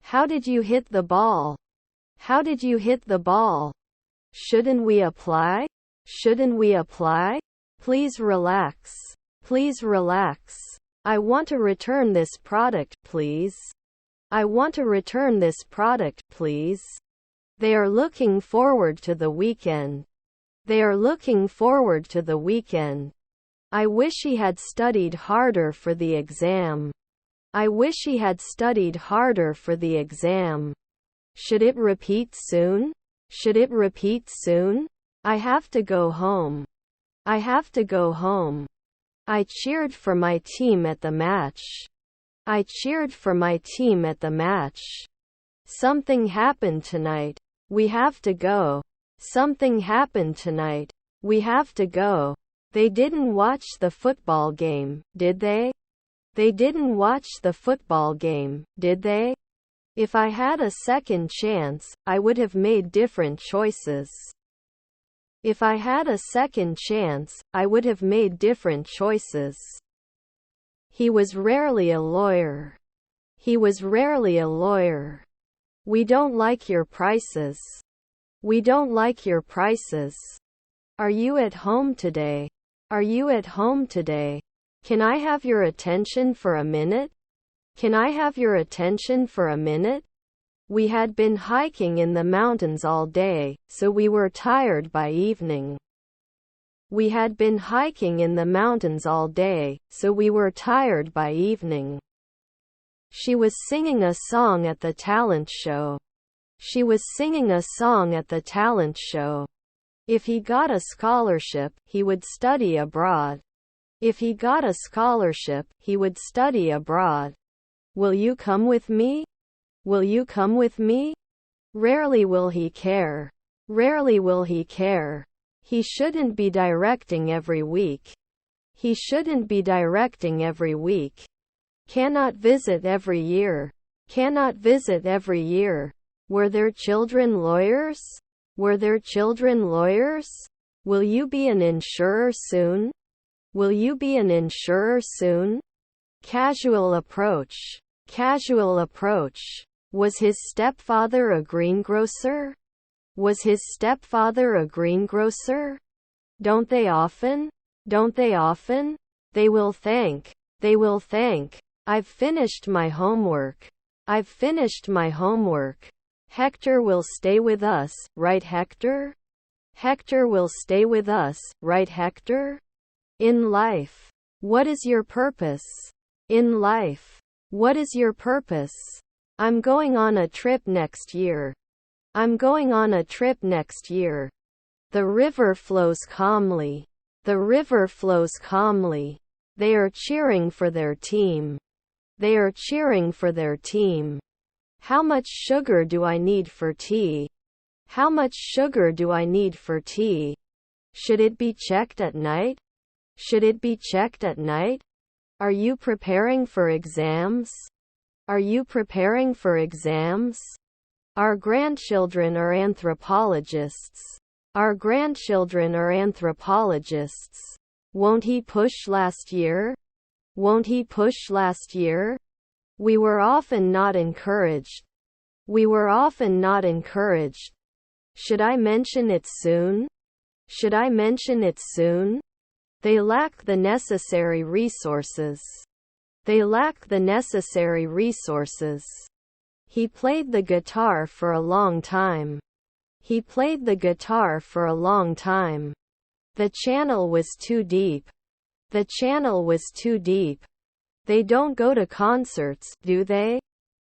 How did you hit the ball? How did you hit the ball? Shouldn't we apply? Shouldn't we apply? Please relax. Please relax. I want to return this product, please. I want to return this product, please. They are looking forward to the weekend. They are looking forward to the weekend. I wish he had studied harder for the exam. I wish he had studied harder for the exam. Should it repeat soon? Should it repeat soon? I have to go home. I have to go home. I cheered for my team at the match. I cheered for my team at the match. Something happened tonight. We have to go. Something happened tonight. We have to go. They didn't watch the football game, did they? They didn't watch the football game, did they? If I had a second chance, I would have made different choices. If I had a second chance, I would have made different choices. He was rarely a lawyer. He was rarely a lawyer. We don't like your prices. We don't like your prices. Are you at home today? Are you at home today? Can I have your attention for a minute? Can I have your attention for a minute? We had been hiking in the mountains all day, so we were tired by evening. We had been hiking in the mountains all day, so we were tired by evening. She was singing a song at the talent show. She was singing a song at the talent show. If he got a scholarship, he would study abroad. If he got a scholarship, he would study abroad. Will you come with me? Will you come with me? Rarely will he care. Rarely will he care. He shouldn't be directing every week. He shouldn't be directing every week. Cannot visit every year. Cannot visit every year. Were their children lawyers? Were their children lawyers? Will you be an insurer soon? Will you be an insurer soon? Casual approach. Casual approach. Was his stepfather a greengrocer? Was his stepfather a greengrocer? Don't they often? Don't they often? They will thank. They will thank. I've finished my homework. I've finished my homework. Hector will stay with us, right Hector? Hector will stay with us, right Hector? In life. What is your purpose? In life. What is your purpose? I'm going on a trip next year. I'm going on a trip next year. The river flows calmly. The river flows calmly. They are cheering for their team. They are cheering for their team. How much sugar do I need for tea? How much sugar do I need for tea? Should it be checked at night? Should it be checked at night? Are you preparing for exams? Are you preparing for exams? Our grandchildren are anthropologists. Our grandchildren are anthropologists. Won't he push last year? Won't he push last year? We were often not encouraged. We were often not encouraged. Should I mention it soon? Should I mention it soon? They lack the necessary resources. They lack the necessary resources. He played the guitar for a long time. He played the guitar for a long time. The channel was too deep. The channel was too deep. They don't go to concerts, do they?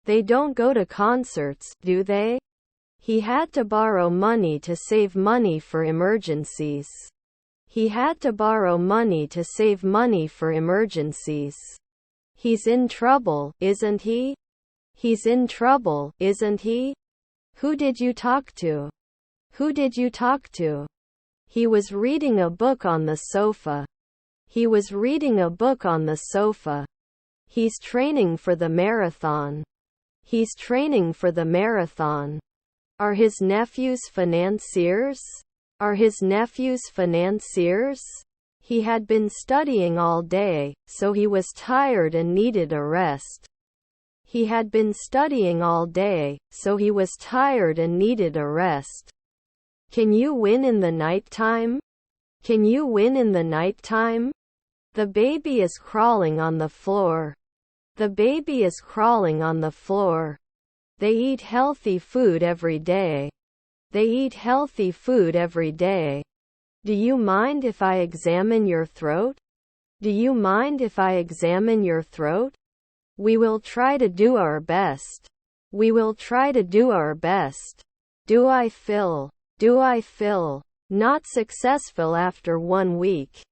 They don't go to concerts, do they? He had to borrow money to save money for emergencies. He had to borrow money to save money for emergencies. He's in trouble, isn't he? He's in trouble, isn't he? Who did you talk to? Who did you talk to? He was reading a book on the sofa. He was reading a book on the sofa. He's training for the marathon. He's training for the marathon. Are his nephews financiers? Are his nephews financiers? He had been studying all day, so he was tired and needed a rest. He had been studying all day, so he was tired and needed a rest. Can you win in the nighttime? Can you win in the nighttime? The baby is crawling on the floor. The baby is crawling on the floor. They eat healthy food every day. They eat healthy food every day. Do you mind if I examine your throat? Do you mind if I examine your throat? We will try to do our best. We will try to do our best. Do I feel? Do I feel? Not successful after 1 week.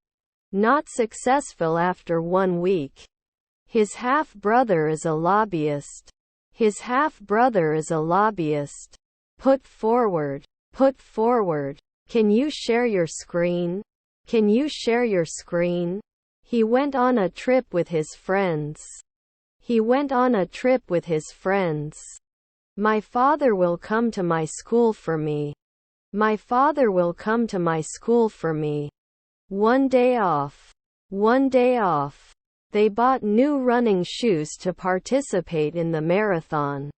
Not successful after 1 week. His half-brother is a lobbyist. His half-brother is a lobbyist. Put forward. Put forward. Can you share your screen? Can you share your screen? He went on a trip with his friends. He went on a trip with his friends. My father will come to my school for me. My father will come to my school for me. 1 day off. 1 day off. They bought new running shoes to participate in the marathon.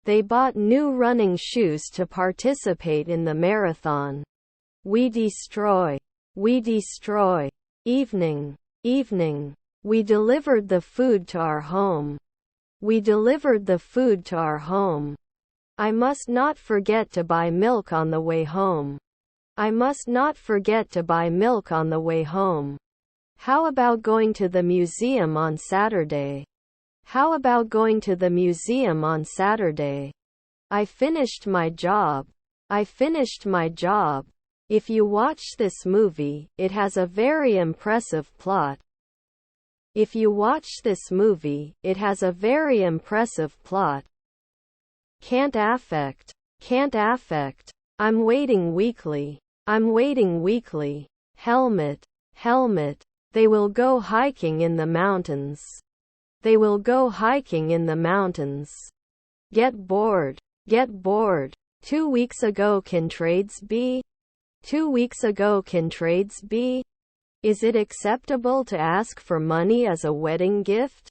They bought new running shoes to participate in the marathon. We destroy. We destroy. Evening. Evening. We delivered the food to our home. We delivered the food to our home. I must not forget to buy milk on the way home. I must not forget to buy milk on the way home. How about going to the museum on Saturday? How about going to the museum on Saturday? I finished my job. I finished my job. If you watch this movie, it has a very impressive plot. If you watch this movie, it has a very impressive plot. Can't affect. Can't affect. I'm waiting weekly. I'm waiting weekly. Helmet. Helmet. They will go hiking in the mountains. They will go hiking in the mountains. Get bored. Get bored. 2 weeks ago can trades be? 2 weeks ago can trades be? Is it acceptable to ask for money as a wedding gift?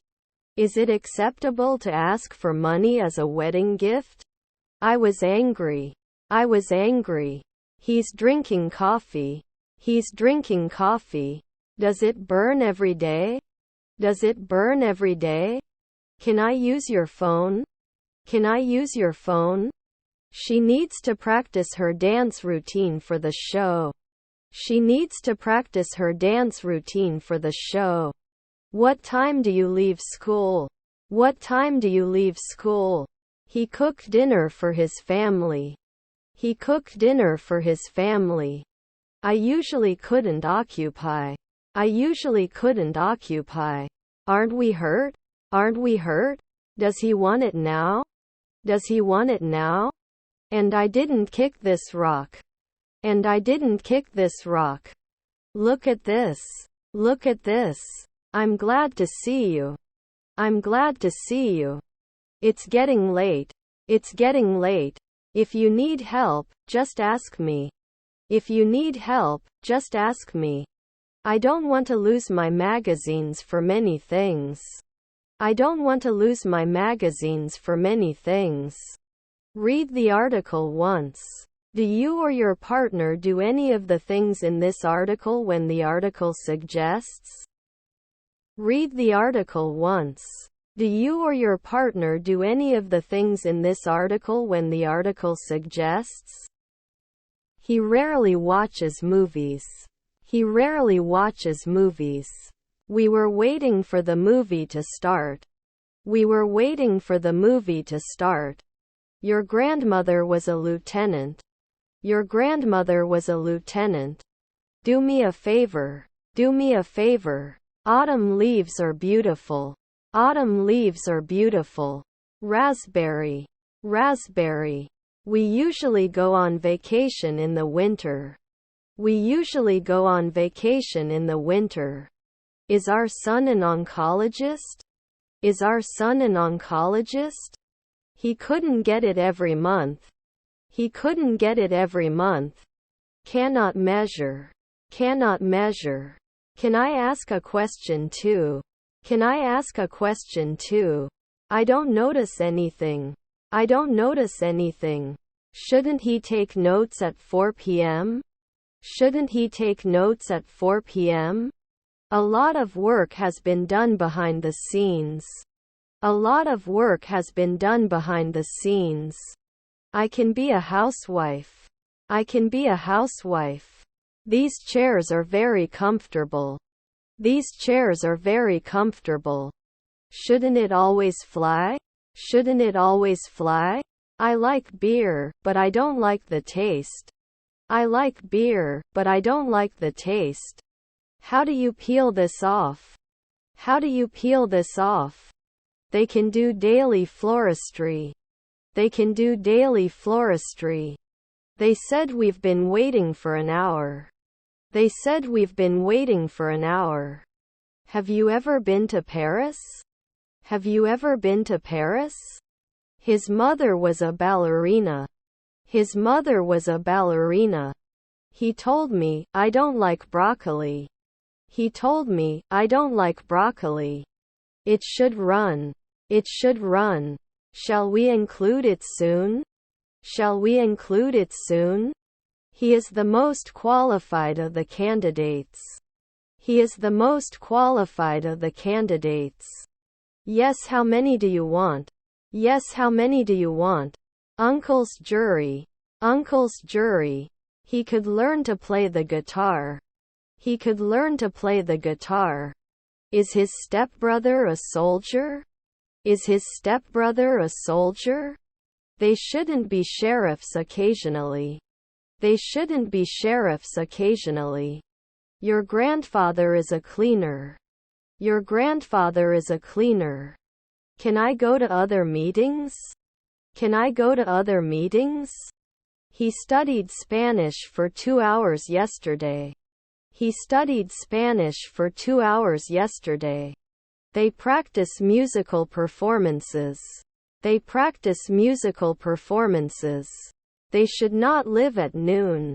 Is it acceptable to ask for money as a wedding gift? I was angry. I was angry. He's drinking coffee. He's drinking coffee. Does it burn every day? Does it burn every day? Can I use your phone? Can I use your phone? She needs to practice her dance routine for the show. She needs to practice her dance routine for the show. What time do you leave school? What time do you leave school? He cooked dinner for his family. He cooked dinner for his family. I usually couldn't occupy. I usually couldn't occupy. Aren't we hurt? Aren't we hurt? Does he want it now? Does he want it now? And I didn't kick this rock. And I didn't kick this rock. Look at this. Look at this. I'm glad to see you. I'm glad to see you. It's getting late. It's getting late. If you need help, just ask me. If you need help, just ask me. I don't want to lose my magazines for many things. I don't want to lose my magazines for many things. Read the article once. Do you or your partner do any of the things in this article when the article suggests? Read the article once. Do you or your partner do any of the things in this article when the article suggests? He rarely watches movies. He rarely watches movies. We were waiting for the movie to start. We were waiting for the movie to start. Your grandmother was a lieutenant. Your grandmother was a lieutenant. Do me a favor. Do me a favor. Autumn leaves are beautiful. Autumn leaves are beautiful. Raspberry. Raspberry. We usually go on vacation in the winter. We usually go on vacation in the winter. Is our son an oncologist? Is our son an oncologist? He couldn't get it every month. He couldn't get it every month. Cannot measure. Cannot measure. Can I ask a question too? Can I ask a question too? I don't notice anything. I don't notice anything. Shouldn't he take notes at 4 p.m.? Shouldn't he take notes at 4 p.m.? A lot of work has been done behind the scenes. A lot of work has been done behind the scenes. I can be a housewife. I can be a housewife. These chairs are very comfortable. These chairs are very comfortable. Shouldn't it always fly? Shouldn't it always fly? I like beer, but I don't like the taste. I like beer, but I don't like the taste. How do you peel this off? How do you peel this off? They can do daily floristry. They can do daily floristry. They said we've been waiting for an hour. They said we've been waiting for an hour. Have you ever been to Paris? Have you ever been to Paris? His mother was a ballerina. His mother was a ballerina. He told me, I don't like broccoli. He told me, I don't like broccoli. It should run. It should run. Shall we include it soon? Shall we include it soon? He is the most qualified of the candidates. He is the most qualified of the candidates. Yes, how many do you want? Yes, how many do you want? Uncle's jury. Uncle's jury. He could learn to play the guitar. He could learn to play the guitar. Is his stepbrother a soldier? Is his stepbrother a soldier? They shouldn't be sheriffs occasionally. They shouldn't be sheriffs occasionally. Your grandfather is a cleaner. Your grandfather is a cleaner. Can I go to other meetings? Can I go to other meetings? He studied Spanish for 2 hours yesterday. He studied Spanish for 2 hours yesterday. They practice musical performances. They practice musical performances. They should not live at noon.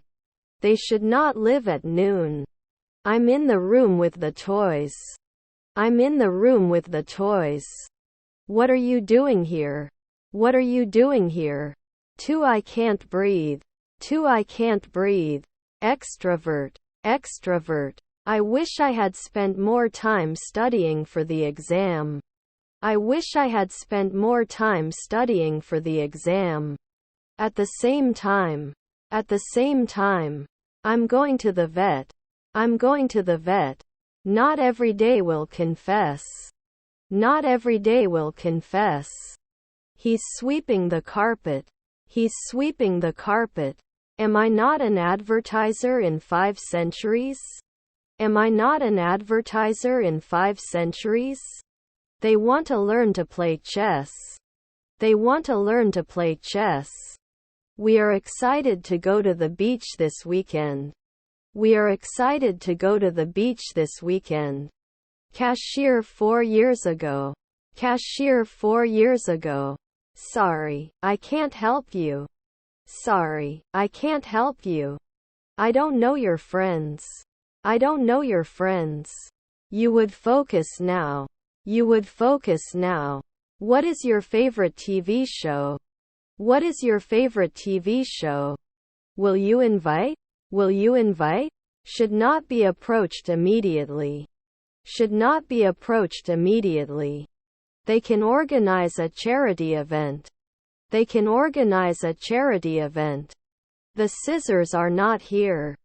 They should not live at noon. I'm in the room with the toys. I'm in the room with the toys. What are you doing here? What are you doing here? 2 I can't breathe. 2 I can't breathe. Extrovert. Extrovert. I wish I had spent more time studying for the exam. I wish I had spent more time studying for the exam. At the same time. At the same time. I'm going to the vet. I'm going to the vet. Not every day will confess. Not every day will confess. He's sweeping the carpet. He's sweeping the carpet. Am I not an advertiser in 5 centuries? Am I not an advertiser in 5 centuries? They want to learn to play chess. They want to learn to play chess. We are excited to go to the beach this weekend. We are excited to go to the beach this weekend. Cashier 4 years ago. Cashier 4 years ago. Sorry, I can't help you. Sorry, I can't help you. I don't know your friends. I don't know your friends. You would focus now. You would focus now. What is your favorite TV show? What is your favorite TV show? Will you invite? Will you invite? Should not be approached immediately. Should not be approached immediately. They can organize a charity event. They can organize a charity event. The scissors are not here.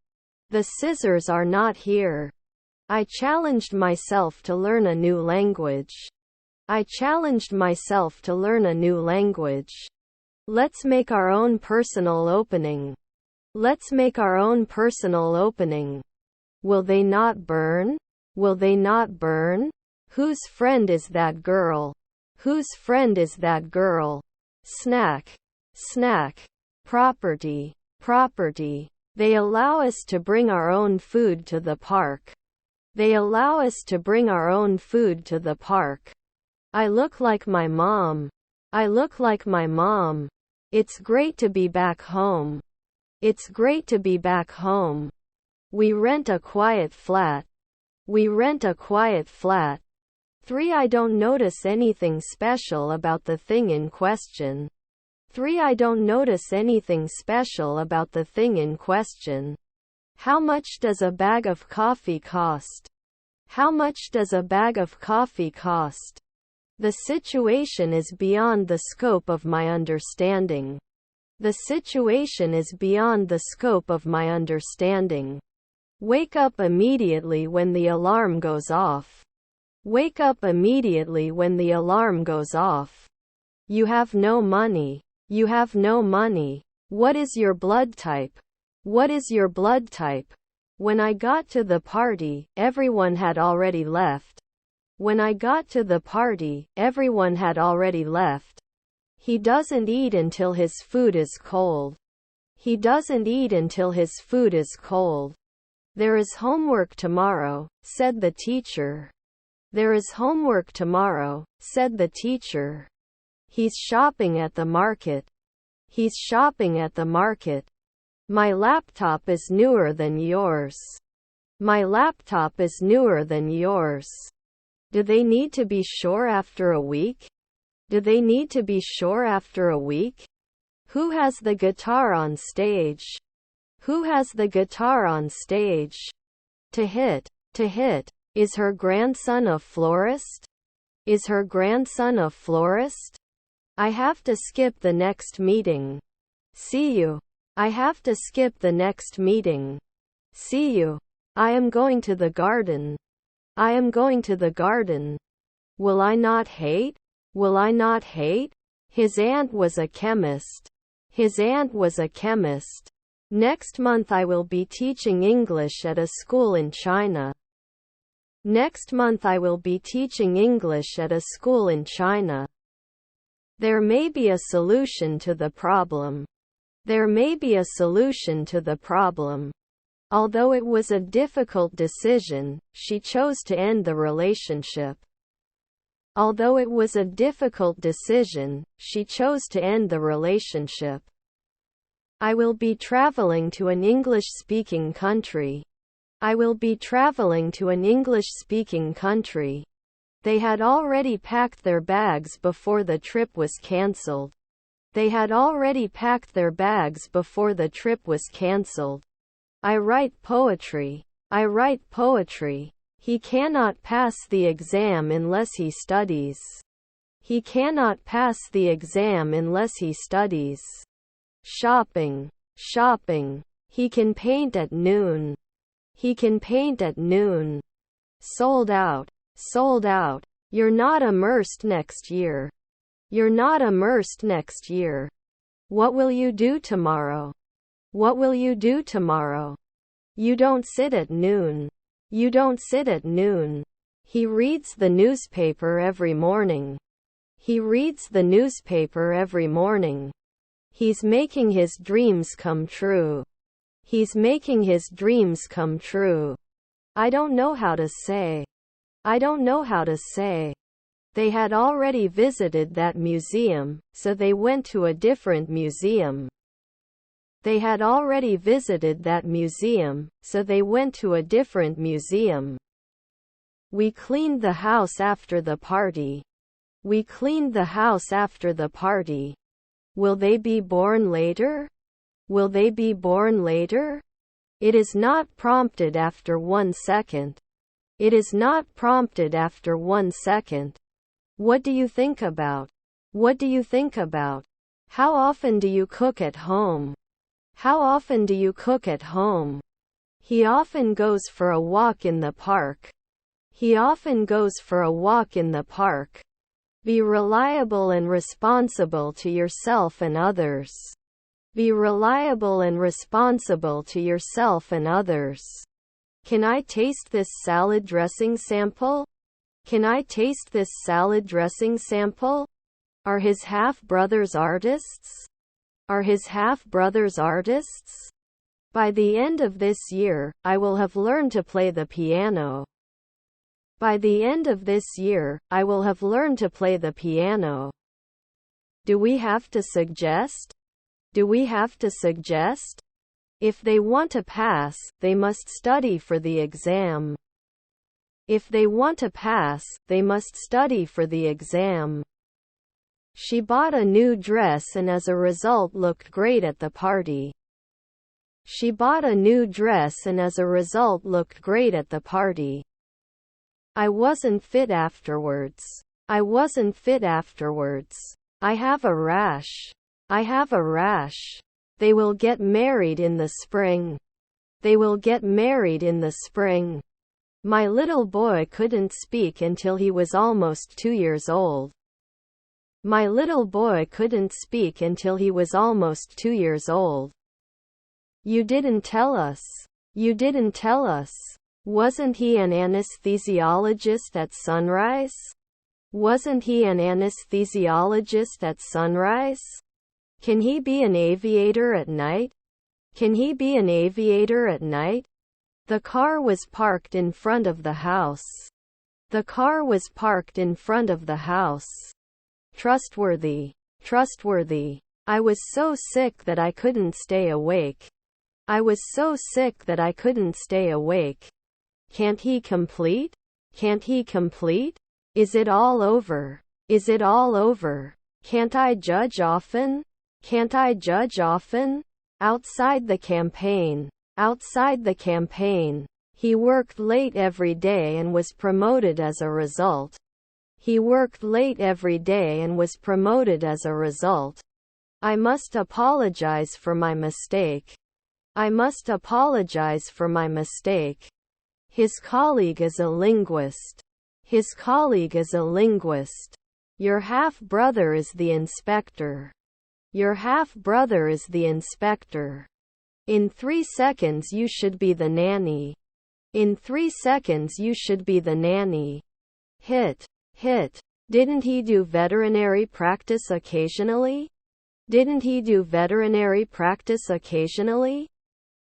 The scissors are not here. I challenged myself to learn a new language. I challenged myself to learn a new language. Let's make our own personal opening. Let's make our own personal opening. Will they not burn? Will they not burn? Whose friend is that girl? Whose friend is that girl? Snack. Snack. Property. Property. They allow us to bring our own food to the park. They allow us to bring our own food to the park. I look like my mom. I look like my mom. It's great to be back home. It's great to be back home. We rent a quiet flat. We rent a quiet flat. 3. I don't notice anything special about the thing in question. 3. I don't notice anything special about the thing in question. How much does a bag of coffee cost? How much does a bag of coffee cost? The situation is beyond the scope of my understanding. The situation is beyond the scope of my understanding. Wake up immediately when the alarm goes off. Wake up immediately when the alarm goes off. You have no money. You have no money. What is your blood type? What is your blood type? When I got to the party, everyone had already left. When I got to the party, everyone had already left. He doesn't eat until his food is cold. He doesn't eat until his food is cold. There is homework tomorrow, said the teacher. There is homework tomorrow, said the teacher. He's shopping at the market. He's shopping at the market. My laptop is newer than yours. My laptop is newer than yours. Do they need to be sure after a week? Do they need to be sure after a week? Who has the guitar on stage? Who has the guitar on stage? To hit. To hit. Is her grandson a florist? Is her grandson a florist? I have to skip the next meeting. See you. I have to skip the next meeting. See you. I am going to the garden. I am going to the garden. Will I not hate? Will I not hate? His aunt was a chemist. His aunt was a chemist. Next month I will be teaching English at a school in China. Next month I will be teaching English at a school in China. There may be a solution to the problem. There may be a solution to the problem. Although it was a difficult decision, she chose to end the relationship. Although it was a difficult decision, she chose to end the relationship. I will be traveling to an English-speaking country. I will be traveling to an English-speaking country. They had already packed their bags before the trip was cancelled. They had already packed their bags before the trip was cancelled. I write poetry. I write poetry. He cannot pass the exam unless he studies. He cannot pass the exam unless he studies. Shopping. Shopping. He can paint at noon. He can paint at noon. Sold out. Sold out. You're not immersed next year. You're not immersed next year. What will you do tomorrow? What will you do tomorrow? You don't sit at noon. You don't sit at noon. He reads the newspaper every morning. He reads the newspaper every morning. He's making his dreams come true. He's making his dreams come true. I don't know how to say. I don't know how to say. They had already visited that museum, so they went to a different museum. They had already visited that museum, so they went to a different museum. We cleaned the house after the party. We cleaned the house after the party. Will they be born later? Will they be born later? It is not prompted after 1 second. It is not prompted after 1 second. What do you think about? What do you think about? How often do you cook at home? How often do you cook at home? He often goes for a walk in the park. He often goes for a walk in the park. Be reliable and responsible to yourself and others. Be reliable and responsible to yourself and others. Can I taste this salad dressing sample? Can I taste this salad dressing sample? Are his half-brothers artists? Are his half-brothers artists? By the end of this year, I will have learned to play the piano. By the end of this year, I will have learned to play the piano. Do we have to suggest? Do we have to suggest? If they want to pass, they must study for the exam. If they want to pass, they must study for the exam. She bought a new dress and as a result looked great at the party. She bought a new dress and as a result looked great at the party. I wasn't fit afterwards. I wasn't fit afterwards. I have a rash. I have a rash. They will get married in the spring. They will get married in the spring. My little boy couldn't speak until he was almost 2 years old. My little boy couldn't speak until he was almost 2 years old. You didn't tell us. You didn't tell us. Wasn't he an anesthesiologist at Sunrise? Wasn't he an anesthesiologist at Sunrise? Can he be an aviator at night? Can he be an aviator at night? The car was parked in front of the house. The car was parked in front of the house. Trustworthy. Trustworthy. I was so sick that I couldn't stay awake. I was so sick that I couldn't stay awake. Can't he complete? Can't he complete? Is it all over? Is it all over? Can't I judge often? Can't I judge often? Outside the campaign. Outside the campaign. He worked late every day and was promoted as a result. He worked late every day and was promoted as a result. I must apologize for my mistake. I must apologize for my mistake. His colleague is a linguist. His colleague is a linguist. Your half-brother is the inspector. Your half-brother is the inspector. In 3 seconds you should be the nanny. In 3 seconds you should be the nanny. Hit. Hit. Didn't he do veterinary practice occasionally? Didn't he do veterinary practice occasionally?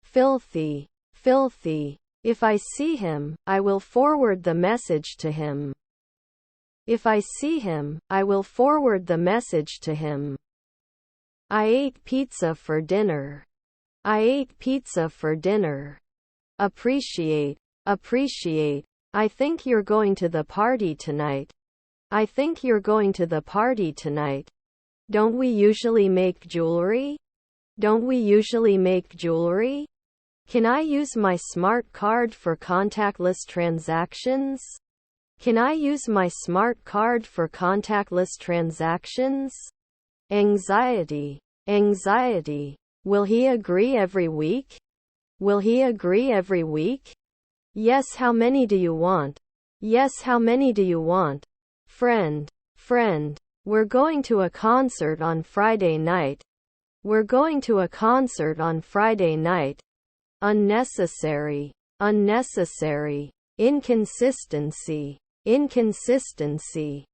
Filthy. Filthy. If I see him, I will forward the message to him. If I see him, I will forward the message to him. I ate pizza for dinner. I ate pizza for dinner. Appreciate. Appreciate. I think you're going to the party tonight. I think you're going to the party tonight. Don't we usually make jewelry? Don't we usually make jewelry? Can I use my smart card for contactless transactions? Can I use my smart card for contactless transactions? Anxiety. Anxiety. Will he agree every week? Will he agree every week? Yes, how many do you want? Yes, how many do you want? Friend. Friend. We're going to a concert on Friday night. We're going to a concert on Friday night. Unnecessary. Unnecessary. Inconsistency. Inconsistency.